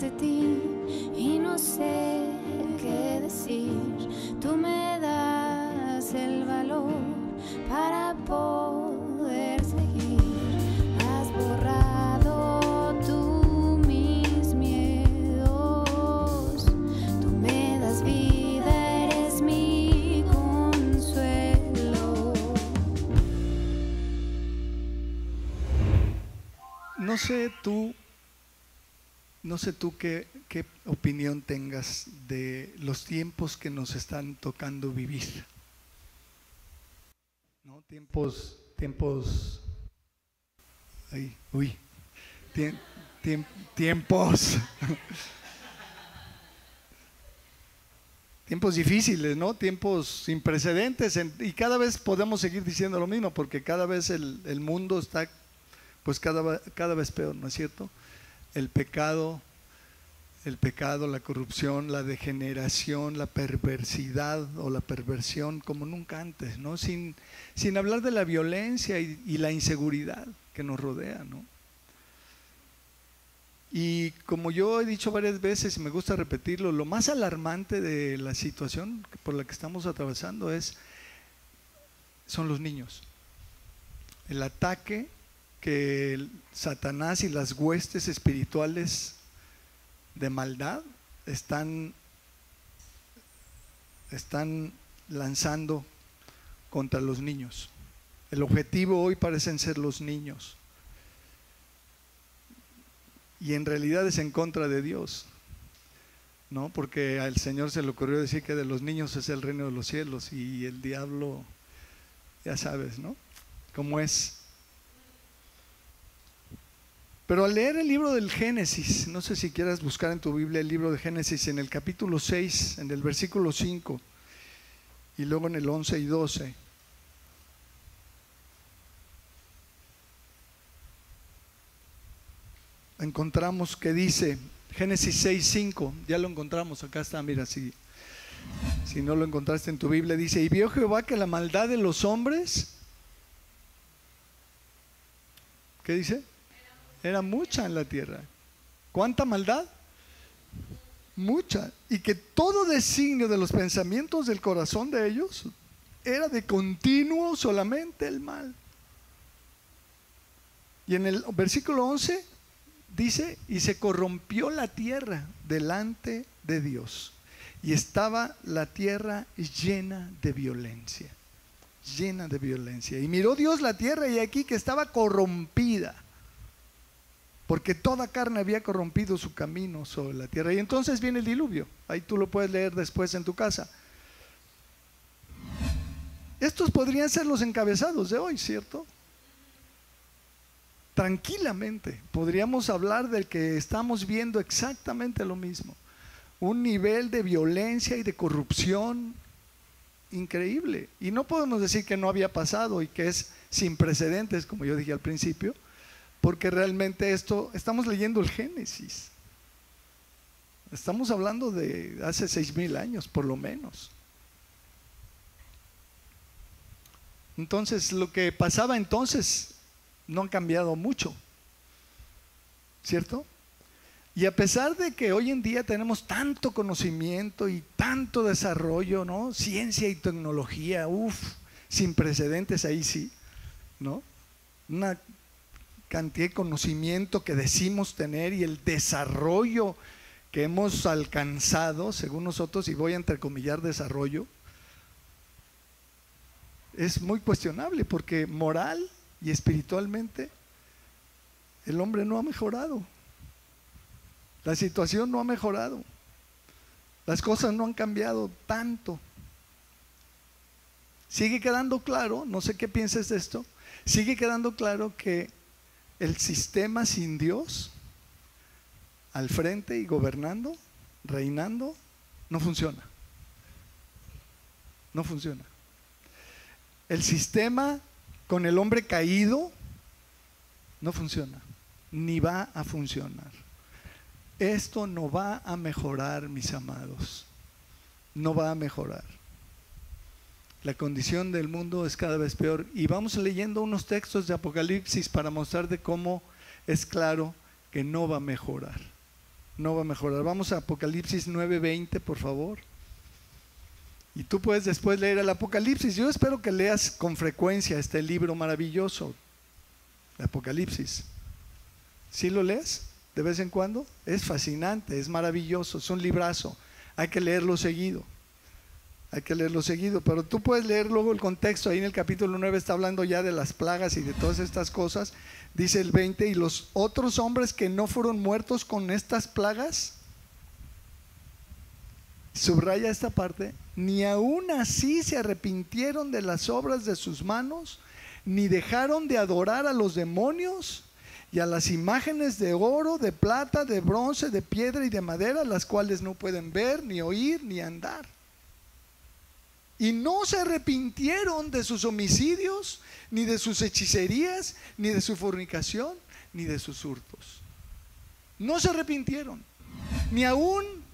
ante ti y no sé qué decir. Tú me das el valor para poder seguir. Has borrado tú mis miedos. Tú me das vida, eres mi consuelo. No sé tú qué opinión tengas de los tiempos que nos están tocando vivir, ¿no? Tiempos, ay, uy, tiempos, tiempos difíciles, ¿no? Tiempos sin precedentes, y cada vez podemos seguir diciendo lo mismo, porque cada vez el mundo está, pues cada vez peor, ¿no es cierto? El pecado, la corrupción, la degeneración, la perversidad o la perversión como nunca antes, ¿no? Sin hablar de la violencia y la inseguridad que nos rodea, ¿no? Y como yo he dicho varias veces y me gusta repetirlo, lo más alarmante de la situación por la que estamos atravesando son los niños. El ataque que Satanás y las huestes espirituales de maldad están lanzando contra los niños. El objetivo hoy parecen ser los niños, y en realidad es en contra de Dios, ¿no? Porque al Señor se le ocurrió decir que de los niños es el reino de los cielos, y el diablo, ya sabes, ¿no? Cómo es. Pero al leer el libro del Génesis, no sé si quieras buscar en tu Biblia el libro de Génesis, en el capítulo 6, en el versículo 5 y luego en el 11 y 12. Encontramos que dice, Génesis 6, 5, ya lo encontramos, acá está, mira, si no lo encontraste en tu Biblia, dice: y vio Jehová que la maldad de los hombres, ¿qué dice? Era mucha en la tierra. ¿Cuánta maldad? Mucha. Y que todo designio de los pensamientos del corazón de ellos era de continuo solamente el mal. Y en el versículo 11 dice: y se corrompió la tierra delante de Dios, y estaba la tierra llena de violencia. Llena de violencia. Y miró Dios la tierra, y aquí que estaba corrompida, porque toda carne había corrompido su camino sobre la tierra. Y entonces viene el diluvio. Ahí tú lo puedes leer después en tu casa. Estos podrían ser los encabezados de hoy, ¿cierto? Tranquilamente podríamos hablar del que estamos viendo exactamente lo mismo. Un nivel de violencia y de corrupción increíble. Y no podemos decir que no había pasado y que es sin precedentes, como yo dije al principio, porque realmente estamos leyendo el Génesis. Estamos hablando de hace 6,000 años, por lo menos. Entonces, lo que pasaba entonces no ha cambiado mucho, ¿cierto? Y a pesar de que hoy en día tenemos tanto conocimiento y tanto desarrollo, ¿no? Ciencia y tecnología, sin precedentes, ahí sí, ¿no? Una cantidad de conocimiento que decimos tener y el desarrollo que hemos alcanzado, según nosotros, y voy a entrecomillar desarrollo, es muy cuestionable, porque moral y espiritualmente el hombre no ha mejorado. La situación no ha mejorado. Las cosas no han cambiado tanto. Sigue quedando claro, no sé qué pienses de esto, sigue quedando claro que el sistema sin Dios al frente y gobernando, reinando, no funciona. No funciona. El sistema con el hombre caído no funciona, ni va a funcionar. Esto no va a mejorar, mis amados. No va a mejorar. La condición del mundo es cada vez peor. Y vamos leyendo unos textos de Apocalipsis para mostrar de cómo es claro que no va a mejorar. no va a mejorar. Vamos a Apocalipsis 9:20, por favor. Y tú puedes después leer el Apocalipsis. Yo espero que leas con frecuencia este libro maravilloso, el Apocalipsis. ¿Sí lo lees de vez en cuando? Es fascinante, es maravilloso, es un librazo. Hay que leerlo seguido. Hay que leerlo seguido, pero tú puedes leer luego el contexto. Ahí en el capítulo 9 está hablando ya de las plagas y de todas estas cosas. Dice el 20, y los otros hombres que no fueron muertos con estas plagas, subraya esta parte, ni aún así se arrepintieron de las obras de sus manos, ni dejaron de adorar a los demonios y a las imágenes de oro, de plata, de bronce, de piedra y de madera, las cuales no pueden ver, ni oír, ni andar. Y no se arrepintieron de sus homicidios, ni de sus hechicerías, ni de su fornicación, ni de sus hurtos. No se arrepintieron, ni aún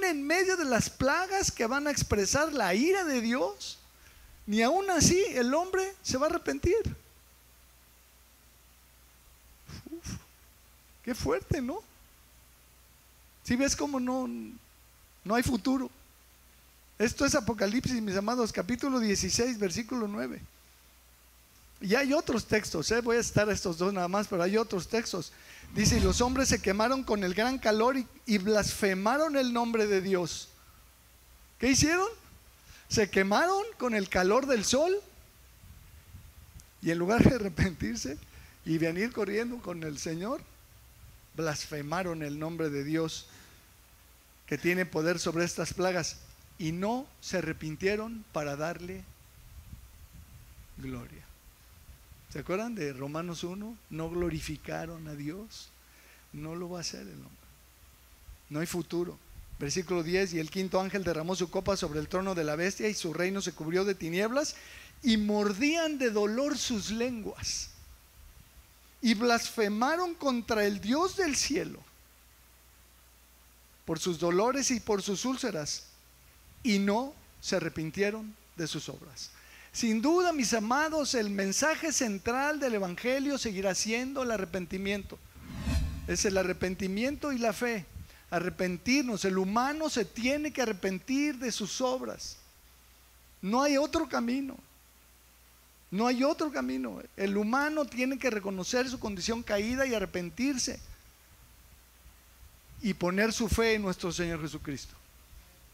en medio de las plagas que van a expresar la ira de Dios, ni aún así el hombre se va a arrepentir. Uf, qué fuerte, ¿no? Si ves cómo no hay futuro. Esto es Apocalipsis, mis amados, capítulo 16, versículo 9. Y hay otros textos, voy a citar estos dos nada más, pero hay otros textos. Dice, y los hombres se quemaron con el gran calor y blasfemaron el nombre de Dios. ¿Qué hicieron? Se quemaron con el calor del sol, y en lugar de arrepentirse y venir corriendo con el Señor, blasfemaron el nombre de Dios, que tiene poder sobre estas plagas. Y no se arrepintieron para darle gloria. ¿Se acuerdan de Romanos 1? No glorificaron a Dios. No lo va a hacer el hombre. No hay futuro. Versículo 10, y el quinto ángel derramó su copa sobre el trono de la bestia, y su reino se cubrió de tinieblas, y mordían de dolor sus lenguas, y blasfemaron contra el Dios del cielo por sus dolores y por sus úlceras, y no se arrepintieron de sus obras. Sin duda, mis amados, el mensaje central del evangelio seguirá siendo el arrepentimiento. Es el arrepentimiento y la fe. Arrepentirnos. El humano se tiene que arrepentir de sus obras. No hay otro camino. No hay otro camino. El humano tiene que reconocer su condición caída y arrepentirse, y poner su fe en nuestro Señor Jesucristo,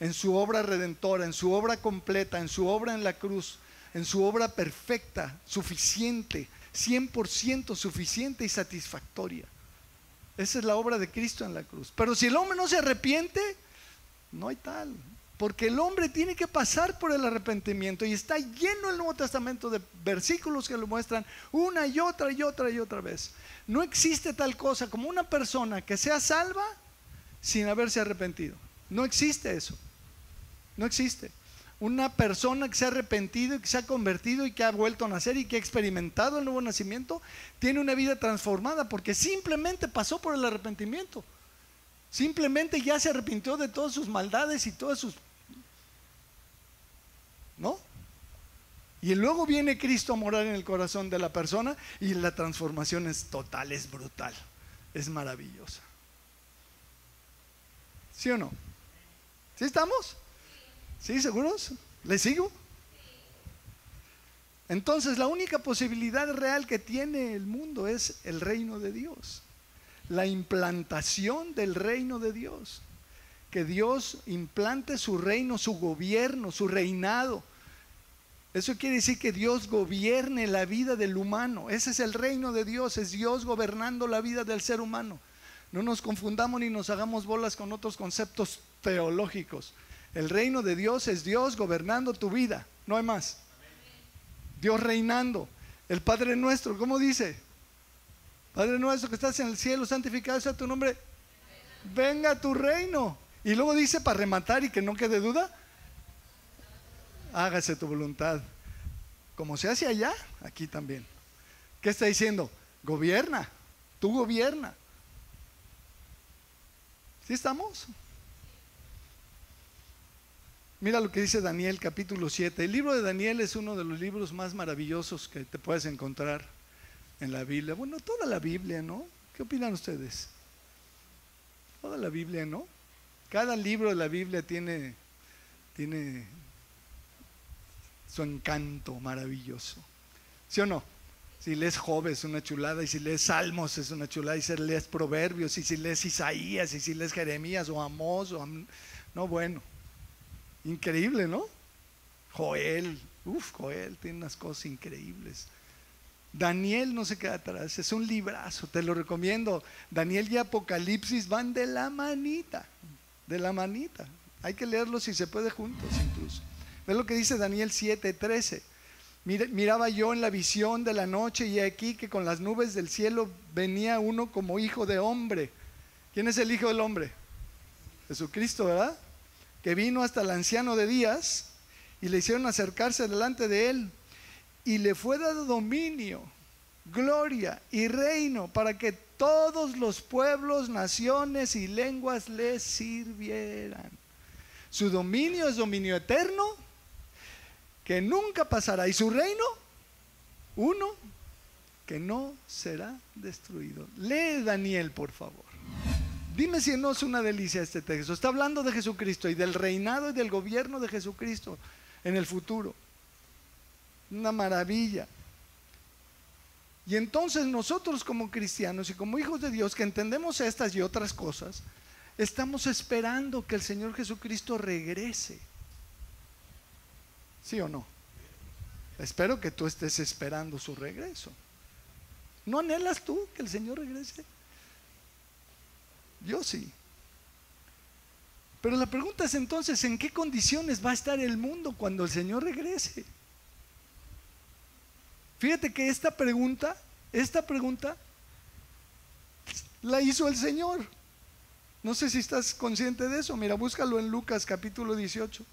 en su obra redentora, en su obra completa, en su obra en la cruz, en su obra perfecta, suficiente, 100% suficiente y satisfactoria. Esa es la obra de Cristo en la cruz. Pero si el hombre no se arrepiente, no hay tal, porque el hombre tiene que pasar por el arrepentimiento, y está lleno el Nuevo Testamento de versículos que lo muestran una y otra y otra y otra vez. No existe tal cosa como una persona que sea salva sin haberse arrepentido. No existe eso. No existe. Una persona que se ha arrepentido y que se ha convertido y que ha vuelto a nacer y que ha experimentado el nuevo nacimiento, tiene una vida transformada porque simplemente pasó por el arrepentimiento. Simplemente ya se arrepintió de todas sus maldades y todas sus... ¿no? Y luego viene Cristo a morar en el corazón de la persona, y la transformación es total, es brutal, es maravillosa. ¿Sí o no? ¿Sí estamos? ¿Sí, seguros? ¿Les sigo? Entonces, la única posibilidad real que tiene el mundo es el reino de Dios, la implantación del reino de Dios. Que Dios implante su reino, su gobierno, su reinado. Eso quiere decir que Dios gobierne la vida del humano. Ese es el reino de Dios, es Dios gobernando la vida del ser humano. No nos confundamos ni nos hagamos bolas con otros conceptos teológicos. El reino de Dios es Dios gobernando tu vida, no hay más. Dios reinando. El Padre nuestro, ¿cómo dice? Padre nuestro que estás en el cielo, santificado sea tu nombre. Venga tu reino. Y luego dice, para rematar y que no quede duda, hágase tu voluntad, como se hace allá, aquí también. ¿Qué está diciendo? Gobierna, tú gobierna. ¿Sí estamos? Mira lo que dice Daniel capítulo 7. El libro de Daniel es uno de los libros más maravillosos que te puedes encontrar en la Biblia. Bueno, toda la Biblia, ¿no? ¿Qué opinan ustedes? Toda la Biblia, ¿no? Cada libro de la Biblia tiene su encanto maravilloso. ¿Sí o no? Si lees Job es una chulada, y si lees Salmos es una chulada, y si lees Proverbios, y si lees Isaías, y si lees Jeremías o Amós, no, bueno, increíble, ¿no? Joel, Joel tiene unas cosas increíbles. Daniel no se queda atrás, es un librazo, te lo recomiendo. Daniel y Apocalipsis van de la manita, hay que leerlos si se puede juntos incluso. Ve lo que dice Daniel 7:13. Miraba yo en la visión de la noche, y aquí que con las nubes del cielo venía uno como hijo de hombre. ¿Quién es el hijo del hombre? Jesucristo, ¿verdad? Que vino hasta el anciano de días, y le hicieron acercarse delante de él, y le fue dado dominio, gloria y reino, para que todos los pueblos, naciones y lenguas le sirvieran. Su dominio es dominio eterno, que nunca pasará, y su reino, uno que no será destruido. Lee Daniel, por favor. Dime si no es una delicia este texto. Está hablando de Jesucristo y del reinado y del gobierno de Jesucristo en el futuro. Una maravilla. Y entonces nosotros como cristianos y como hijos de Dios, que entendemos estas y otras cosas, estamos esperando que el Señor Jesucristo regrese. ¿Sí o no? Espero que tú estés esperando su regreso. ¿No anhelas tú que el Señor regrese? Yo sí. Pero la pregunta es entonces, ¿en qué condiciones va a estar el mundo cuando el Señor regrese? Fíjate que esta pregunta la hizo el Señor. No sé si estás consciente de eso. Mira, búscalo en Lucas capítulo 18.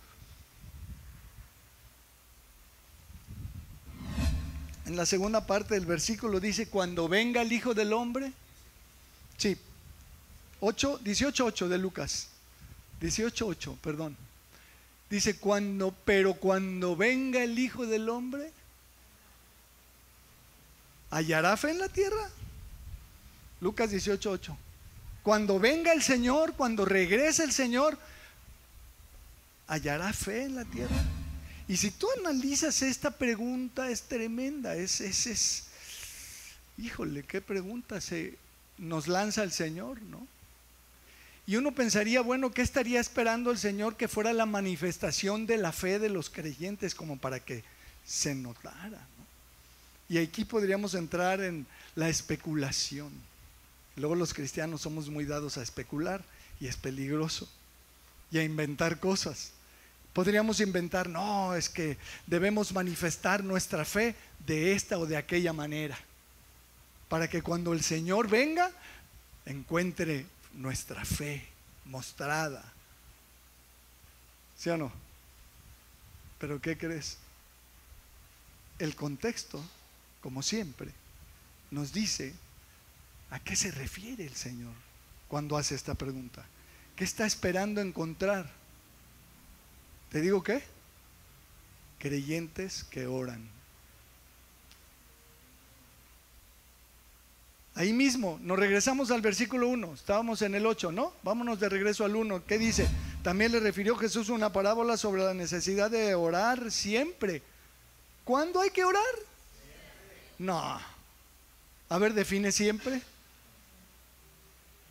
En la segunda parte del versículo dice: cuando venga el Hijo del Hombre. Sí, 18:8 de Lucas. 18:8, perdón. Dice: pero cuando venga el Hijo del Hombre, ¿hallará fe en la tierra? Lucas 18:8. Cuando venga el Señor, cuando regrese el Señor, ¿hallará fe en la tierra? Y si tú analizas esta pregunta, es tremenda. Híjole, qué pregunta nos lanza el Señor, ¿no? Y uno pensaría, bueno, ¿qué estaría esperando el Señor que fuera la manifestación de la fe de los creyentes como para que se notara, ¿no? Y aquí podríamos entrar en la especulación. Luego los cristianos somos muy dados a especular, y es peligroso, y a inventar cosas. Podríamos inventar, no, es que debemos manifestar nuestra fe de esta o de aquella manera, para que cuando el Señor venga, encuentre nuestra fe mostrada. ¿Sí o no? Pero ¿qué crees? El contexto, como siempre, nos dice a qué se refiere el Señor cuando hace esta pregunta. ¿Qué está esperando encontrar? ¿Te digo qué? Creyentes que oran. Ahí mismo, nos regresamos al versículo 1, estábamos en el 8, ¿no? Vámonos de regreso al 1, ¿qué dice? También le refirió Jesús una parábola sobre la necesidad de orar siempre. ¿Cuándo hay que orar? No. A ver, define siempre.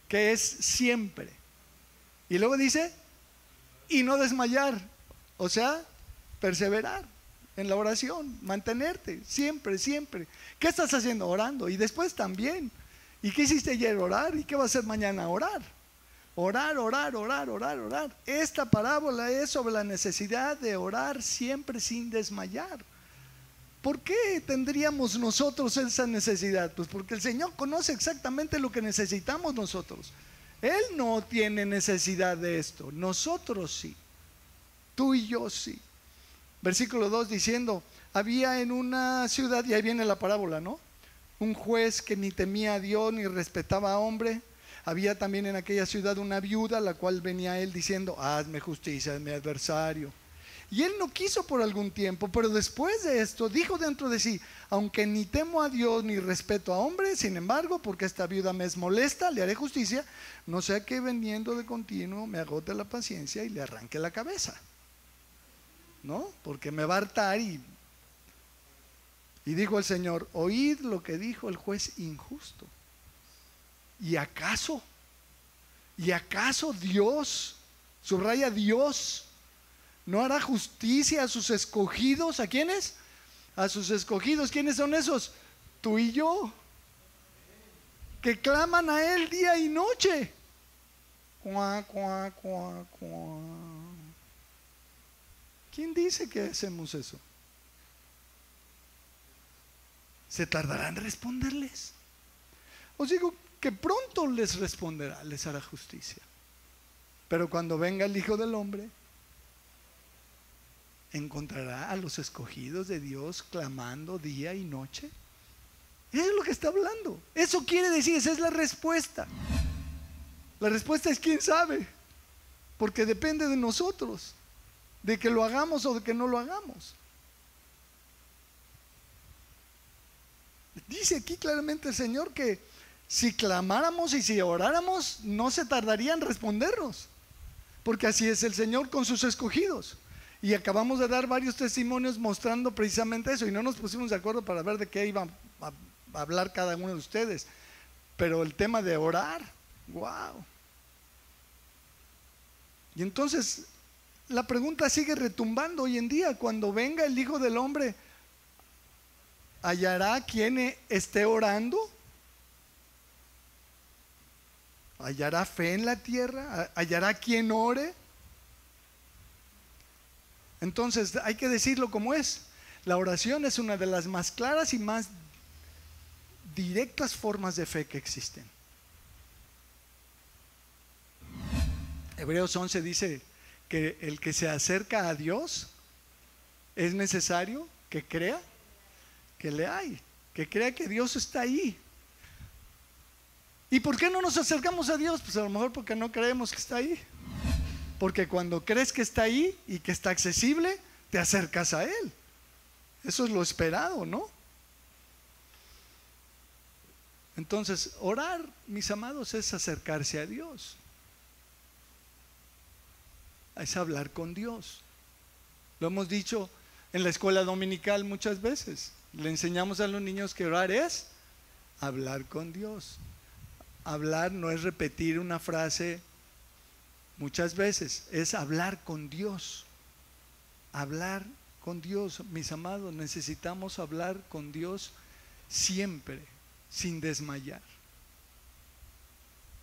¿Qué es siempre? Y luego dice, y no desmayar, o sea, perseverar en la oración, mantenerte, siempre, siempre. ¿Qué estás haciendo? Orando. Y después también. ¿Y qué hiciste ayer? Orar. ¿Y qué va a hacer mañana? Orar. Orar, orar, orar, orar, orar. Esta parábola es sobre la necesidad de orar siempre sin desmayar. ¿Por qué tendríamos nosotros esa necesidad? Pues porque el Señor conoce exactamente lo que necesitamos nosotros. Él no tiene necesidad de esto. Nosotros sí. Tú y yo sí. Versículo 2 diciendo: había en una ciudad, y ahí viene la parábola, ¿no? Un juez que ni temía a Dios ni respetaba a hombre. Había también en aquella ciudad una viuda, la cual venía a él diciendo: hazme justicia de mi adversario. Y él no quiso por algún tiempo, pero después de esto dijo dentro de sí: aunque ni temo a Dios ni respeto a hombres, sin embargo, porque esta viuda me es molesta, le haré justicia, no sea que veniendo de continuo me agote la paciencia y le arranque la cabeza, ¿no? Porque me va a hartar. Y dijo el Señor: oíd lo que dijo el juez injusto. ¿Y acaso Dios, subraya Dios, no hará justicia a sus escogidos? ¿A quiénes? A sus escogidos. ¿Quiénes son esos? Tú y yo, que claman a Él día y noche. Cuá, cuá, cuá, cuá. ¿Quién dice que hacemos eso? ¿Se tardará en responderles? Os digo que pronto les responderá, les hará justicia. Pero cuando venga el Hijo del Hombre, ¿encontrará a los escogidos de Dios clamando día y noche? Eso es lo que está hablando. Eso quiere decir, esa es la respuesta. La respuesta es quién sabe, porque depende de nosotros, de que lo hagamos o de que no lo hagamos. Dice aquí claramente el Señor que si clamáramos y si oráramos, no se tardaría en respondernos, porque así es el Señor con sus escogidos. Y acabamos de dar varios testimonios mostrando precisamente eso, y no nos pusimos de acuerdo para ver de qué iba a hablar cada uno de ustedes, pero el tema de orar, wow. Y entonces la pregunta sigue retumbando hoy en día: cuando venga el Hijo del Hombre, ¿hallará quien esté orando? ¿Hallará fe en la tierra? ¿Hallará quien ore? Entonces hay que decirlo como es. La oración es una de las más claras y más directas formas de fe que existen. Hebreos 11 dice que el que se acerca a Dios es necesario que crea que le hay, que crea que Dios está ahí. ¿Y por qué no nos acercamos a Dios? Pues a lo mejor porque no creemos que está ahí. Porque cuando crees que está ahí y que está accesible, te acercas a Él. Eso es lo esperado, ¿no? Entonces, orar, mis amados, es acercarse a Dios. Es hablar con Dios. Lo hemos dicho en la escuela dominical muchas veces. Le enseñamos a los niños que orar es hablar con Dios. Hablar no es repetir una frase muchas veces, es hablar con Dios. Hablar con Dios, mis amados, necesitamos hablar con Dios siempre, sin desmayar.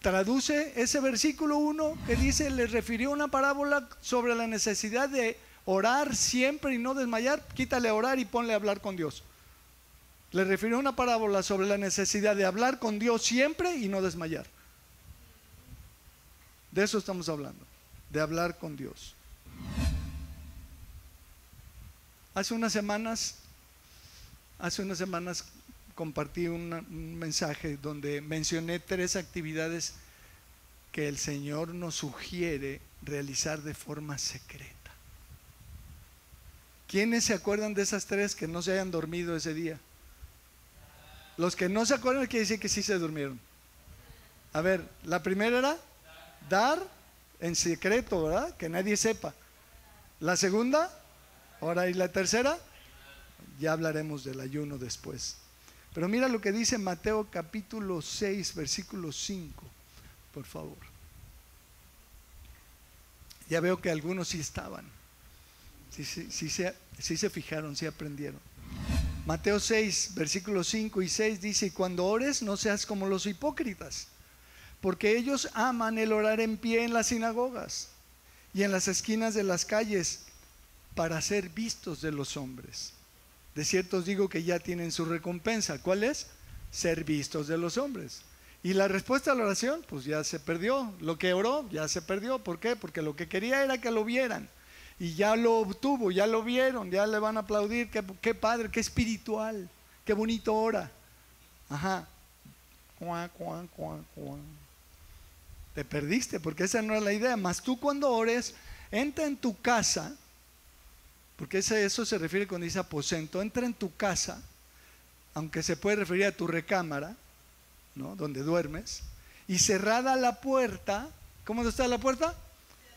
Traduce ese versículo 1 que dice: les refirió una parábola sobre la necesidad de orar siempre y no desmayar. Quítale orar y ponle hablar con Dios. Le refirió una parábola sobre la necesidad de hablar con Dios siempre y no desmayar. De eso estamos hablando, de hablar con Dios. Hace unas semanas compartí un mensaje donde mencioné 3 actividades que el Señor nos sugiere realizar de forma secreta. ¿Quiénes se acuerdan de esas 3 que no se hayan dormido ese día? Los que no se acuerdan quiere decir que sí se durmieron. A ver, la primera era dar en secreto, ¿verdad? Que nadie sepa. La segunda, ahora, y la tercera, ya hablaremos del ayuno después. Pero mira lo que dice Mateo capítulo 6, versículo 5, por favor. Ya veo que algunos sí estaban. Sí se fijaron, sí aprendieron. Mateo 6, versículos 5 y 6 dice: y cuando ores, no seas como los hipócritas, porque ellos aman el orar en pie en las sinagogas y en las esquinas de las calles para ser vistos de los hombres. De cierto os digo que ya tienen su recompensa. ¿Cuál es? Ser vistos de los hombres. Y la respuesta a la oración, pues ya se perdió. Lo que oró ya se perdió. ¿Por qué? Porque lo que quería era que lo vieran. Y ya lo obtuvo, ya lo vieron, ya le van a aplaudir. Qué padre, qué espiritual, qué bonito ora. Ajá. Te perdiste, porque esa no es la idea. Mas tú, cuando ores, entra en tu casa porque eso se refiere cuando dice aposento. Entra en tu casa, aunque se puede referir a tu recámara, ¿no? Donde duermes, y cerrada la puerta. ¿Cómo está la puerta?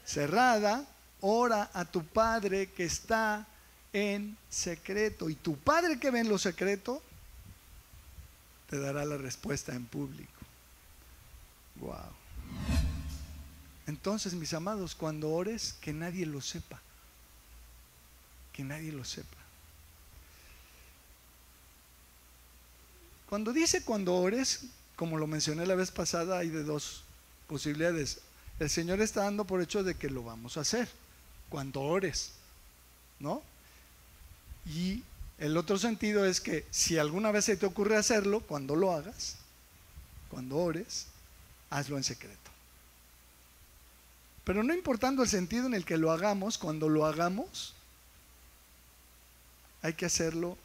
Cerrada. Ora a tu Padre que está en secreto, y tu Padre que ve en lo secreto te dará la respuesta en público. Wow. Entonces, mis amados, cuando ores, que nadie lo sepa. Que nadie lo sepa. Cuando dice cuando ores, como lo mencioné la vez pasada, hay de dos posibilidades. El Señor está dando por hecho de que lo vamos a hacer cuando ores, ¿no? Y el otro sentido es que si alguna vez se te ocurre hacerlo, cuando lo hagas, cuando ores, hazlo en secreto. Pero no importando el sentido en el que lo hagamos, cuando lo hagamos, hay que hacerlo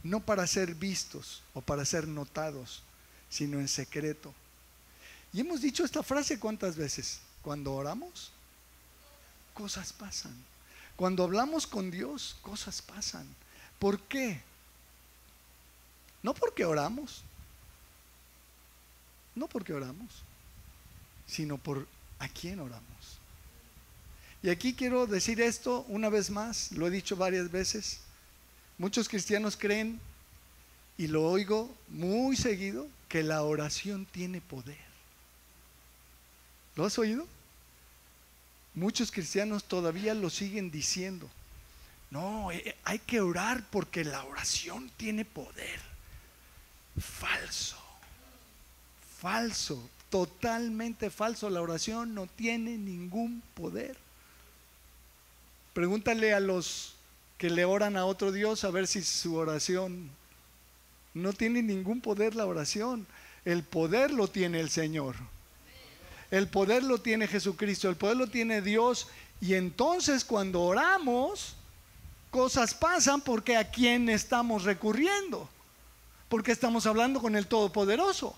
no para ser vistos o para ser notados, sino en secreto. Y hemos dicho esta frase ¿cuántas veces? Cuando oramos, cosas pasan. Cuando hablamos con Dios, cosas pasan. ¿Por qué? No porque oramos, sino por a quién oramos. Y aquí quiero decir esto una vez más, lo he dicho varias veces. Muchos cristianos creen, y lo oigo muy seguido, que la oración tiene poder. ¿Lo has oído? Muchos cristianos todavía lo siguen diciendo. No, hay que orar porque la oración tiene poder. Falso, falso, totalmente falso. La oración no tiene ningún poder. Pregúntale a los que le oran a otro Dios a ver si su oración no tiene ningún poder. La oración, el poder lo tiene el Señor. El poder lo tiene Jesucristo, el poder lo tiene Dios. Y entonces cuando oramos, cosas pasan porque ¿a quién estamos recurriendo? Porque estamos hablando con el Todopoderoso.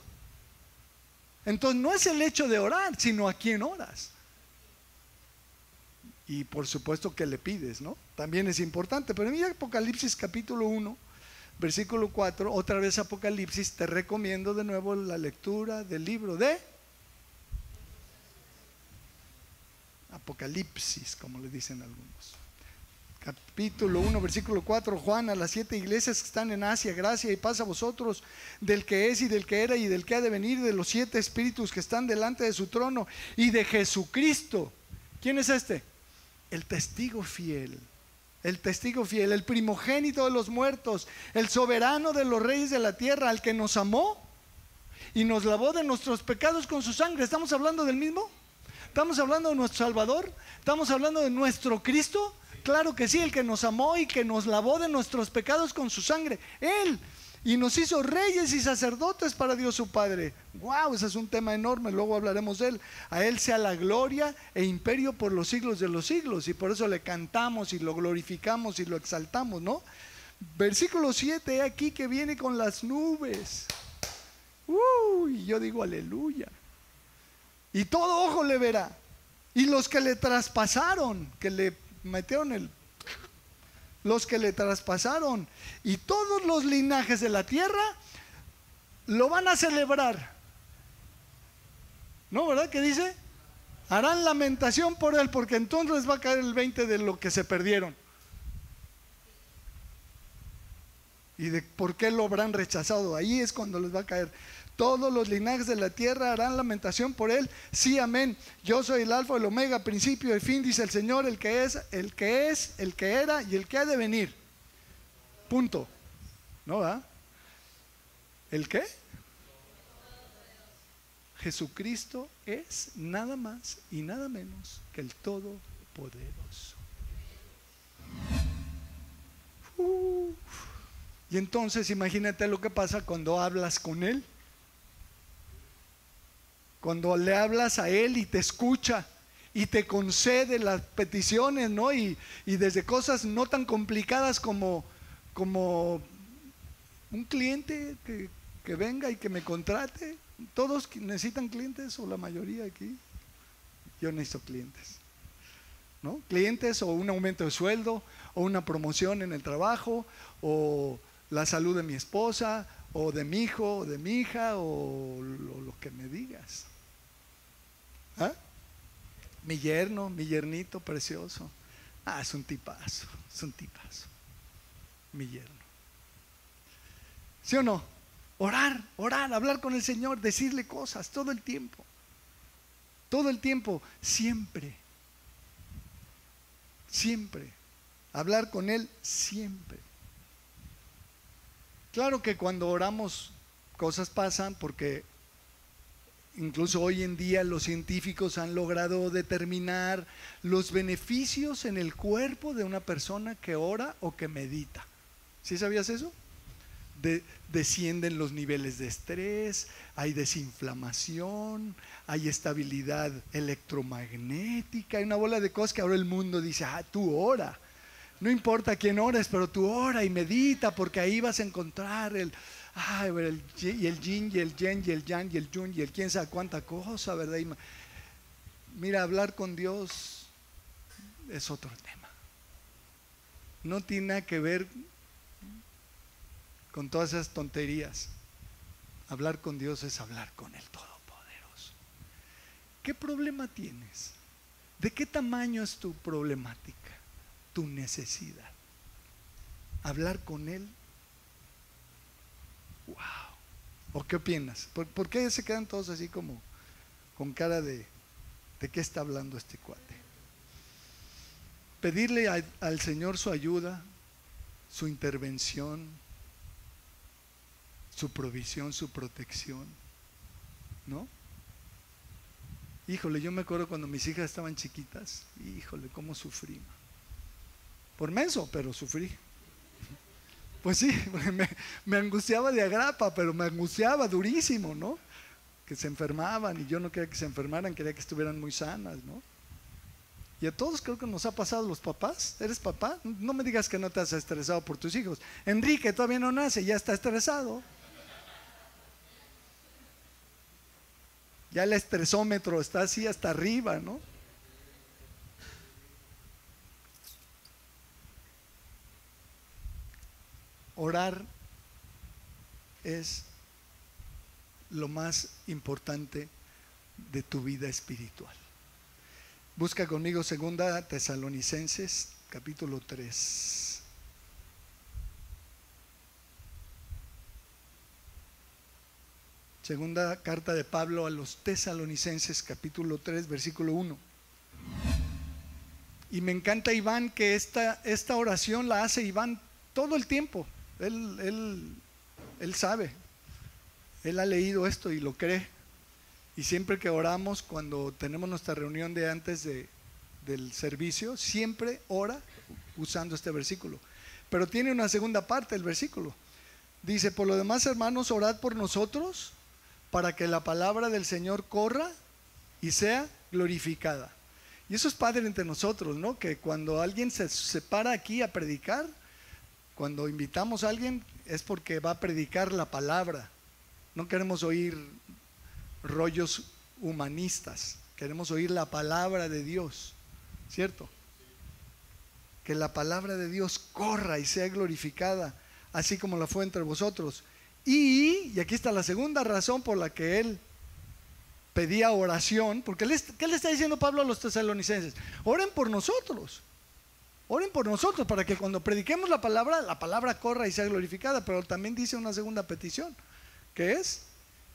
Entonces no es el hecho de orar, sino a quién oras. Y por supuesto que le pides, ¿no? También es importante. Pero mira Apocalipsis capítulo 1, versículo 4, otra vez Apocalipsis. Te recomiendo de nuevo la lectura del libro de Apocalipsis, como le dicen algunos. Capítulo 1, versículo 4. Juan, a las 7 iglesias que están en Asia, gracia y paz a vosotros, del que es y del que era y del que ha de venir, de los 7 espíritus que están delante de su trono y de Jesucristo. ¿Quién es este? El testigo fiel. El testigo fiel, el primogénito de los muertos, el soberano de los reyes de la tierra, al que nos amó y nos lavó de nuestros pecados con su sangre. ¿Estamos hablando del mismo? ¿Estamos hablando de nuestro Salvador? ¿Estamos hablando de nuestro Cristo? Claro que sí, el que nos amó y que nos lavó de nuestros pecados con su sangre. Él, y nos hizo reyes y sacerdotes para Dios su Padre. Wow, ese es un tema enorme, luego hablaremos de él. A él sea la gloria e imperio por los siglos de los siglos. Y por eso le cantamos y lo glorificamos y lo exaltamos, ¿no? Versículo 7, aquí que viene con las nubes. Y yo digo aleluya. Y todo ojo le verá. Y los que le traspasaron, que le metieron los que le traspasaron, y todos los linajes de la tierra lo van a celebrar. ¿No, verdad que dice? Harán lamentación por él, porque entonces les va a caer el 20 de lo que se perdieron. Y de por qué lo habrán rechazado. Ahí es cuando les va a caer. Todos los linajes de la tierra harán lamentación por él. Sí, amén. Yo soy el alfa, el omega, principio y fin, dice el Señor, el que es, el que era y el que ha de venir. Punto. ¿No va? ¿El qué? Jesucristo es nada más y nada menos que el Todopoderoso. Y entonces imagínate lo que pasa cuando hablas con Él. Cuando le hablas a Él y te escucha y te concede las peticiones, ¿no? Y desde cosas no tan complicadas como un cliente que venga y que me contrate. ¿Todos necesitan clientes o la mayoría aquí? Yo necesito clientes. ¿no? Clientes, o un aumento de sueldo, o una promoción en el trabajo, o la salud de mi esposa, o de mi hijo, o de mi hija, o lo que me digas. ¿Ah? Mi yerno, mi yernito precioso. Ah, es un tipazo, es un tipazo. Mi yerno. ¿Sí o no? Orar, hablar con el Señor, decirle cosas todo el tiempo. Todo el tiempo, siempre. Siempre. Hablar con Él siempre. Claro que cuando oramos cosas pasan, porque incluso hoy en día los científicos han logrado determinar los beneficios en el cuerpo de una persona que ora o que medita. ¿Sí sabías eso? Descienden los niveles de estrés, hay desinflamación, hay estabilidad electromagnética, hay una bola de cosas que ahora el mundo dice, tú ora. No importa quién ores, pero tú ora y medita, porque ahí vas a encontrar el yin y el yen y el yang y el yun y el quién sabe cuánta cosa, ¿verdad? Mira, hablar con Dios es otro tema. No tiene nada que ver con todas esas tonterías. Hablar con Dios es hablar con el Todopoderoso. ¿Qué problema tienes? ¿De qué tamaño es tu problemática, tu necesidad? Hablar con Él. Wow. ¿O qué opinas? ¿Por qué se quedan todos así como con cara de qué está hablando este cuate? Pedirle al Señor su ayuda, su intervención, su provisión, su protección, ¿no? Híjole, yo me acuerdo cuando mis hijas estaban chiquitas, híjole, cómo sufrí. Por menso, pero sufrí. Pues sí, me angustiaba de agrapa, pero me angustiaba durísimo, ¿no? Que se enfermaban y yo no quería que se enfermaran, quería que estuvieran muy sanas, ¿no? Y a todos creo que nos ha pasado, los papás. ¿Eres papá? No me digas que no te has estresado por tus hijos. Enrique todavía no nace, ya está estresado. Ya el estresómetro está así hasta arriba, ¿no? Orar es lo más importante de tu vida espiritual. Busca conmigo 2 Tesalonicenses, capítulo 3. Segunda carta de Pablo a los Tesalonicenses, capítulo 3, versículo 1. Y me encanta Iván, que esta oración la hace Iván todo el tiempo. Él sabe, él ha leído esto y lo cree. Y siempre que oramos, cuando tenemos nuestra reunión de antes del servicio, siempre ora usando este versículo. Pero tiene una segunda parte del versículo. Dice: por lo demás, hermanos, orad por nosotros, para que la palabra del Señor corra y sea glorificada. Y eso es padre entre nosotros, ¿no? Que cuando alguien se para aquí a predicar, cuando invitamos a alguien, es porque va a predicar la palabra. No queremos oír rollos humanistas, queremos oír la palabra de Dios, ¿cierto? Que la palabra de Dios corra y sea glorificada, así como la fue entre vosotros. Y aquí está la segunda razón por la que él pedía oración, porque ¿qué le está diciendo Pablo a los tesalonicenses? Oren por nosotros para que cuando prediquemos la palabra corra y sea glorificada. Pero también dice una segunda petición, que es: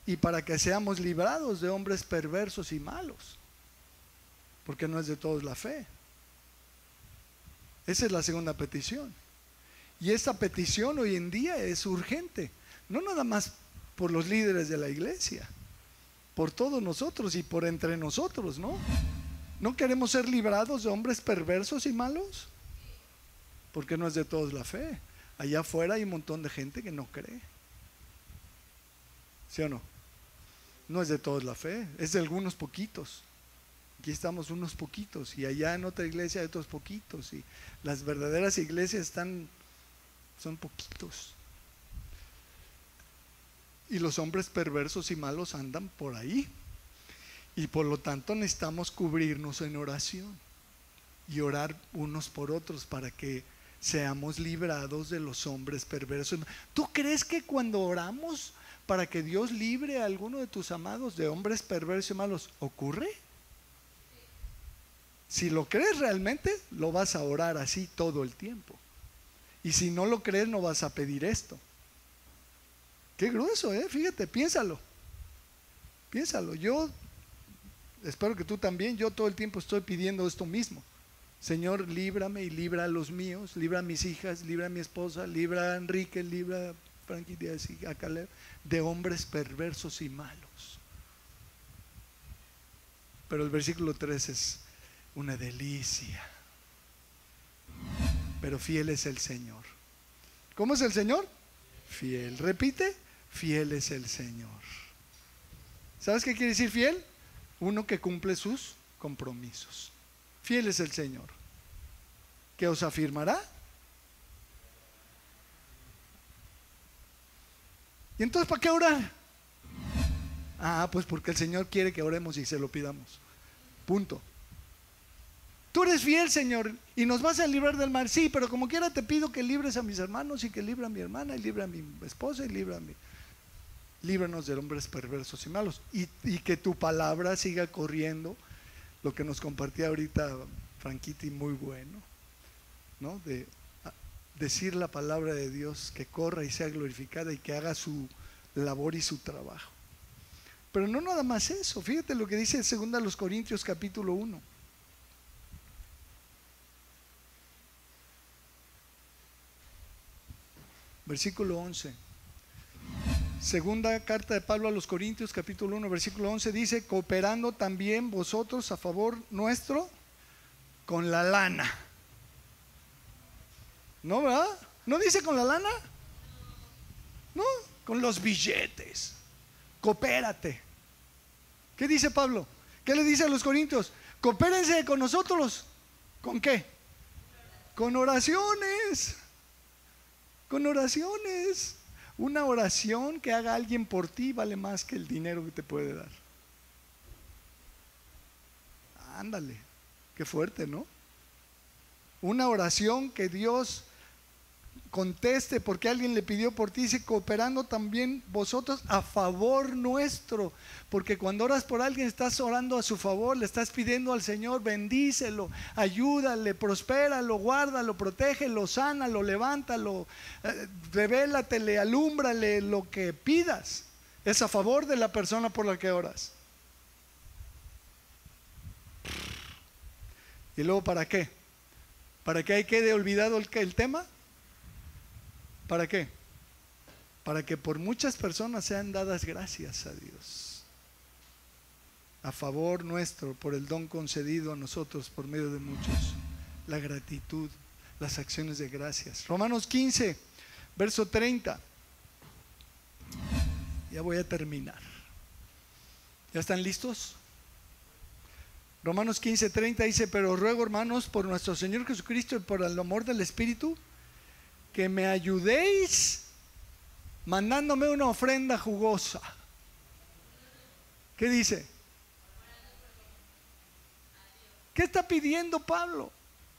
y para que seamos librados de hombres perversos y malos, porque no es de todos la fe. Esa es la segunda petición. Y esta petición hoy en día es urgente, no nada más por los líderes de la iglesia, por todos nosotros y por entre nosotros, ¿no? ¿No queremos ser librados de hombres perversos y malos? Porque no es de todos la fe. Allá afuera hay un montón de gente que no cree. ¿Sí o no? No es de todos la fe, es de algunos poquitos. Aquí estamos unos poquitos, y allá en otra iglesia hay otros poquitos, y las verdaderas iglesias son poquitos. Y los hombres perversos y malos andan por ahí, y por lo tanto necesitamos cubrirnos en oración. y orar unos por otros para que seamos librados de los hombres perversos. ¿Tú crees que cuando oramos para que Dios libre a alguno de tus amados de hombres perversos y malos, ocurre? Si lo crees realmente, lo vas a orar así todo el tiempo. Y si no lo crees, no vas a pedir esto. Qué grueso, fíjate, piénsalo. Piénsalo. Yo espero que tú también. Yo todo el tiempo estoy pidiendo esto mismo. Señor, líbrame y libra a los míos, libra a mis hijas, libra a mi esposa, libra a Enrique, libra a Frankie Díaz y a Caleb de hombres perversos y malos. Pero el versículo 3 es una delicia. Pero fiel es el Señor. ¿Cómo es el Señor? Fiel. Repite, fiel es el Señor. ¿Sabes qué quiere decir fiel? Uno que cumple sus compromisos. Fiel es el Señor. ¿Qué os afirmará? ¿Y entonces para qué orar? Pues porque el Señor quiere que oremos y se lo pidamos. Punto. Tú eres fiel, Señor, y nos vas a librar del mal. Sí, pero como quiera te pido que libres a mis hermanos y que libre a mi hermana y libre a mi esposa y líbranos de hombres perversos y malos. Y que tu palabra siga corriendo. Lo que nos compartía ahorita Franquiti, muy bueno, ¿no? De decir la palabra de Dios, que corra y sea glorificada y que haga su labor y su trabajo. Pero no nada más eso. Fíjate lo que dice 2 Corintios capítulo 1. Versículo 11. Segunda carta de Pablo a los Corintios capítulo 1 versículo 11 dice: cooperando también vosotros a favor nuestro con la lana. ¿No, verdad? ¿No dice con la lana? No, con los billetes. Coopérate. ¿Qué dice Pablo? ¿Qué le dice a los corintios? Coopérense con nosotros. ¿Con qué? Con oraciones. Con oraciones. Una oración que haga alguien por ti vale más que el dinero que te puede dar. Ándale, qué fuerte, ¿no? Una oración que Dios conteste porque alguien le pidió por ti, dice cooperando también vosotros a favor nuestro, porque cuando oras por alguien estás orando a su favor, le estás pidiendo al Señor, bendícelo, ayúdale, prospéralo, guárdalo, protégelo, sánalo, levántalo, revélatele, alúmbrale, lo que pidas es a favor de la persona por la que oras. Y luego, ¿para qué? ¿Para que ahí quede olvidado el tema? ¿Para qué? Para que por muchas personas sean dadas gracias a Dios, a favor nuestro, por el don concedido a nosotros por medio de muchos, la gratitud, las acciones de gracias. Romanos 15, verso 30. Ya voy a terminar. ¿Ya están listos? Romanos 15, 30 dice: pero ruego, hermanos, por nuestro Señor Jesucristo y por el amor del Espíritu, que me ayudéis mandándome una ofrenda jugosa. ¿Qué dice? ¿Qué está pidiendo Pablo?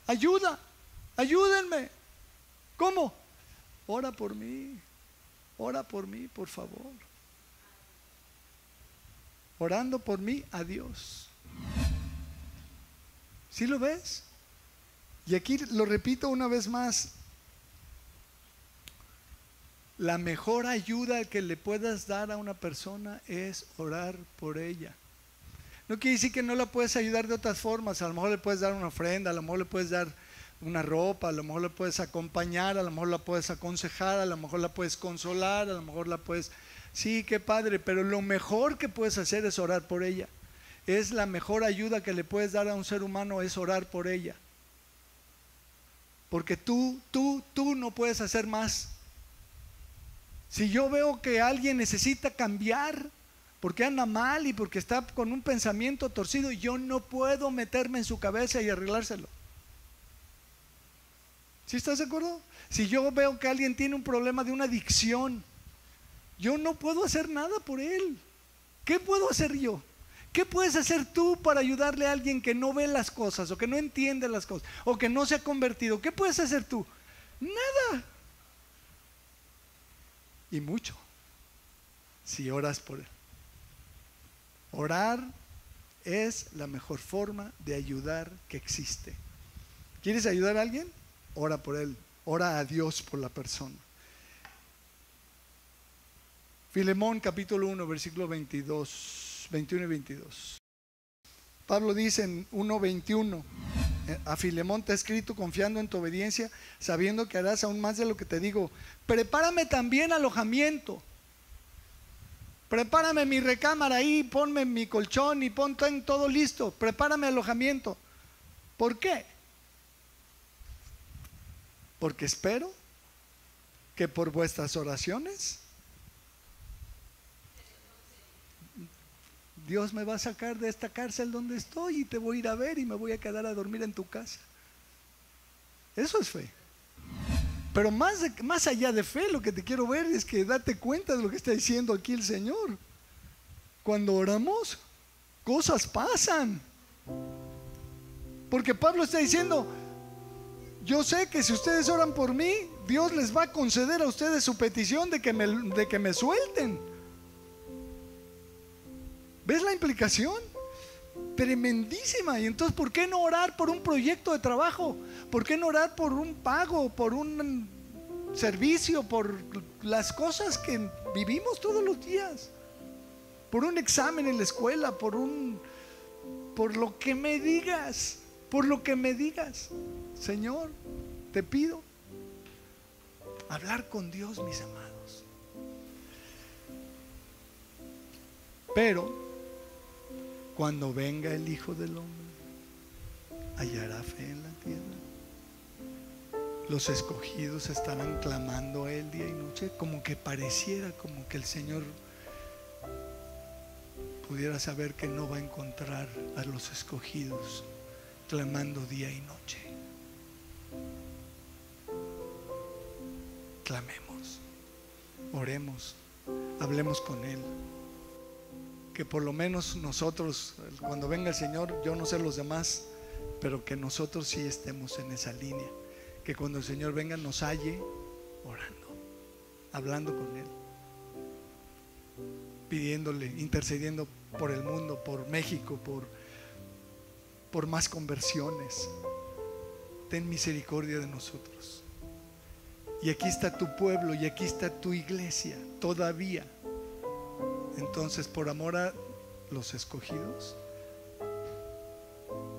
Ayuda, ayúdenme. ¿Cómo? Ora por mí, por favor. Orando por mí a Dios. ¿Sí lo ves? Y aquí lo repito una vez más. La mejor ayuda que le puedas dar a una persona es orar por ella. No quiere decir que no la puedes ayudar de otras formas. A lo mejor le puedes dar una ofrenda, a lo mejor le puedes dar una ropa, a lo mejor le puedes acompañar, a lo mejor la puedes aconsejar, a lo mejor la puedes consolar, a lo mejor la puedes... Sí, qué padre, pero lo mejor que puedes hacer es orar por ella. Es la mejor ayuda que le puedes dar a un ser humano, es orar por ella. Porque tú no puedes hacer más. Si yo veo que alguien necesita cambiar porque anda mal y porque está con un pensamiento torcido, yo no puedo meterme en su cabeza y arreglárselo. ¿Sí estás de acuerdo? Si yo veo que alguien tiene un problema de una adicción, yo no puedo hacer nada por él. ¿Qué puedo hacer yo? ¿Qué puedes hacer tú para ayudarle a alguien que no ve las cosas o que no entiende las cosas o que no se ha convertido? ¿Qué puedes hacer tú? Nada. Y mucho si oras por él. Orar es la mejor forma de ayudar que existe. ¿Quieres ayudar a alguien? Ora por él. Ora a Dios por la persona. Filemón capítulo 1 versículo 21 y 22. Pablo dice en 1:21: a Filemón te he escrito confiando en tu obediencia, sabiendo que harás aún más de lo que te digo. Prepárame también alojamiento. Prepárame mi recámara ahí, ponme mi colchón y pon todo listo. Prepárame alojamiento. ¿Por qué? Porque espero que por vuestras oraciones Dios me va a sacar de esta cárcel donde estoy y te voy a ir a ver y me voy a quedar a dormir en tu casa. Eso es fe. Pero más allá de fe, lo que te quiero ver es que date cuenta de lo que está diciendo aquí el Señor. Cuando oramos, cosas pasan. Porque Pablo está diciendo: yo sé que si ustedes oran por mí, Dios les va a conceder a ustedes su petición de que me suelten. ¿Ves la implicación? Tremendísima. Y entonces, ¿por qué no orar por un proyecto de trabajo? ¿Por qué no orar por un pago, por un servicio, por las cosas que vivimos todos los días? Por un examen en la escuela, por lo que me digas, por lo que me digas. Señor, te pido hablar con Dios, mis amados. Pero cuando venga el Hijo del Hombre, hallará fe en la tierra. Los escogidos estarán clamando a él día y noche. Como que pareciera como que el Señor pudiera saber que no va a encontrar a los escogidos clamando día y noche. Clamemos, oremos, hablemos con él. Que por lo menos nosotros, cuando venga el Señor, yo no sé los demás, pero que nosotros sí estemos en esa línea. Que cuando el Señor venga nos halle orando, hablando con él, pidiéndole, intercediendo por el mundo, por México, por más conversiones. Ten misericordia de nosotros. Y aquí está tu pueblo, y aquí está tu iglesia todavía. Entonces, por amor a los escogidos,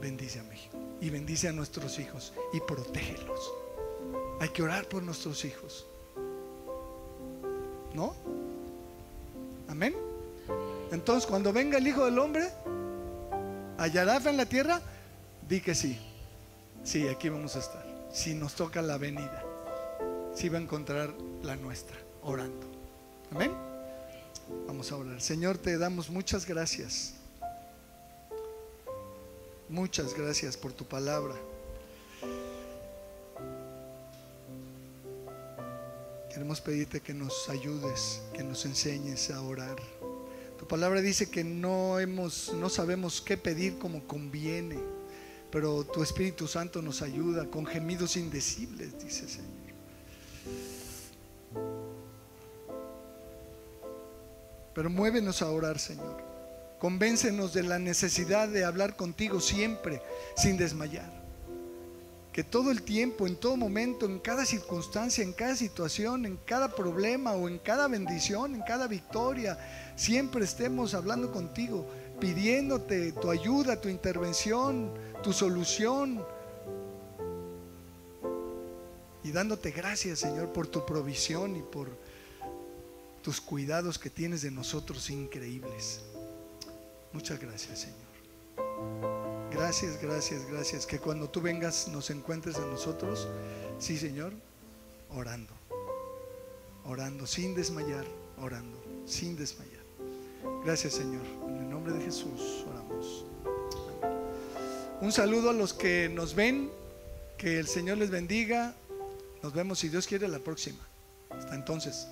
bendice a México y bendice a nuestros hijos y protégelos. Hay que orar por nuestros hijos, ¿no? Amén. Entonces, cuando venga el Hijo del Hombre, ¿hallará fe en la tierra? Di que sí. Sí, aquí vamos a estar. Si nos toca la venida, sí va a encontrar la nuestra, orando. Amén. Vamos a orar. Señor, te damos muchas gracias. Muchas gracias por tu palabra. Queremos pedirte que nos ayudes, que nos enseñes a orar. Tu palabra dice que no sabemos qué pedir como conviene, pero tu Espíritu Santo nos ayuda con gemidos indecibles, dice Señor. Pero muévenos a orar, Señor. Convéncenos de la necesidad de hablar contigo siempre, sin desmayar. Que todo el tiempo, en todo momento, en cada circunstancia, en cada situación, en cada problema o en cada bendición, en cada victoria, siempre estemos hablando contigo, pidiéndote tu ayuda, tu intervención, tu solución. Y dándote gracias, Señor, por tu provisión y por tus cuidados que tienes de nosotros increíbles. Muchas gracias, Señor. Gracias, gracias, gracias. Que cuando tú vengas nos encuentres a nosotros, sí, Señor, orando, orando sin desmayar, orando sin desmayar. Gracias, Señor. En el nombre de Jesús oramos. Un saludo a los que nos ven. Que el Señor les bendiga. Nos vemos, si Dios quiere, la próxima. Hasta entonces.